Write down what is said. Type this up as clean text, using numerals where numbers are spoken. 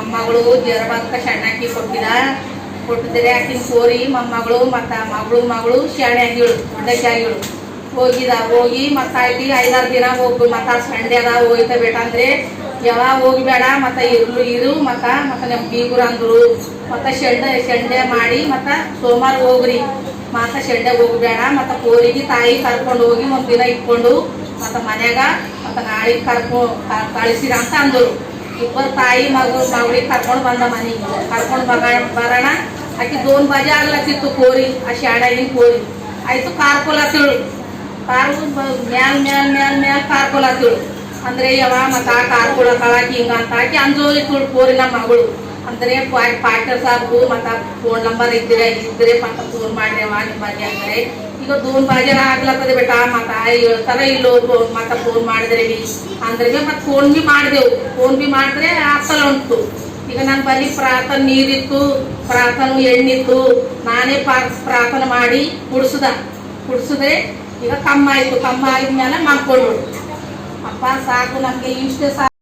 ಮೊಮ್ಮಗಳು ಜರಬಂಕ ಸಣ್ಣಾಕಿ ಕೊಟ್ಟಿದ್ರೆ ಆಕಿನ ಕೋರಿ ಮೊಮ್ಮಗಳು ಮಗಳು ಶಾಣೆ ಆಗಿಳು ದೊಡ್ಡಕ್ಕೆ ಆಗಿಳು ಹೋಗಿ ಮತ್ತೆ 5-6 ದಿನ ಹೋಗಿ ಮತ್ತೆ ಸಂಡೆ ಅದ ಹೋಯ್ತ ಬೇಡ ಅಂದ್ರೆ ಯಾವಾಗ ಹೋಗ್ಬೇಡ ಮತ್ತೆ ಇರು ಮತ್ತೆ ನಮ್ಮ ಬೀಗುರು ಅಂದ್ರು ಮತ್ತೆ ಶೆಂಡೆ ಮಾಡಿ ಮತ್ತೆ ಸೋಮವಾರ ಹೋಗ್ರಿ ಮತ್ತೆ ಶೆಂಡೆಗೆ ಹೋಗ್ಬೇಡ ಮತ್ತೆ ಕೋರಿಗೆ ತಾಯಿ ಕರ್ಕೊಂಡು ಹೋಗಿ ಒಂದ್ ದಿನ ಇಟ್ಕೊಂಡು ಮತ್ತೆ ಮನ್ಯಾಗ ಮತ್ತೆ ನಾಳೆಗೆ ಕಳಿಸಿರ ಅಂತ ಅಂದರು. ಇಬ್ಬರು ತಾಯಿ ಮಗಳಿಗೆ ಕರ್ಕೊಂಡು ಬಂದ ಮನೆಗೆ ಕರ್ಕೊಂಡು ಬರೋಣ. ಆಕಿ 2 ಬಜೆ ಆಗ್ಲತ್ತಿತ್ತು ಕೋರಿ ಆ ಶಾಣೆಗಿನ ಕೋರಿ ಆಯ್ತು ಕಾರ್ಕೊಲತ್ತಿಳು ಮ್ಯಾಲ್ ಕಾರ್ಕೊಲತ್ತಿಳು ಅಂದ್ರೆ ಯಾವ ಮತ್ತ ಕಾರ್ಕೊಳಕಾಕಿ ಹಿಂಗ ಅಂತ ಹಾಕಿ ಅಂಜೋಳಿತ್ತು ಕೋರಿ ನಮ್ಮ ಮಗಳು ಅಂದ್ರೆ ಪಾಟರ್ ಸಾಬು ಮತ್ತ ಫೋನ್ ನಂಬರ್ ಇದ್ರೆ ಮತ್ತ ಫೋನ್ ಮಾಡ್ದೇವ ನಿಮ್ಮ ಬಗ್ಗೆ ಅಂದ್ರೆ ಈಗ 2 ಬಜೆ ಆಗ್ಲತ್ತದ ಬೇಟ ಮತ್ತ ಹೇಳ್ತಾರ ಇಲ್ಲೋ ಮತ್ತ ಫೋನ್ ಮಾಡಿದ್ರೆ ಅಂದ್ರೆ ಮತ್ತೆ ಫೋನ್ ಬಿ ಮಾಡಿದ್ರೆ ಆಗ್ತಲ್ಲ ಉಂಟು. ಈಗ ನನ್ನ ಬಳಿ ಪ್ರಾರ್ಥನೆ ನೀರಿತ್ತು ಪ್ರಾರ್ಥನೆ ಎಣ್ಣಿತ್ತು ನಾನೇ ಪ್ರಾರ್ಥನೆ ಮಾಡಿ ಕುಡಿಸಿದ್ರೆ ಈಗ ಕಮ್ಮ ಆಯ್ತು. ಕಮ್ಮ ಆಗಿದ್ಮೇಲೆ ಮಾಡ್ಕೊಂಡು ಅಪ್ಪ ಸಾಕು ನಮ್ಗೆ ಇಷ್ಟೇ ಸಾಕು.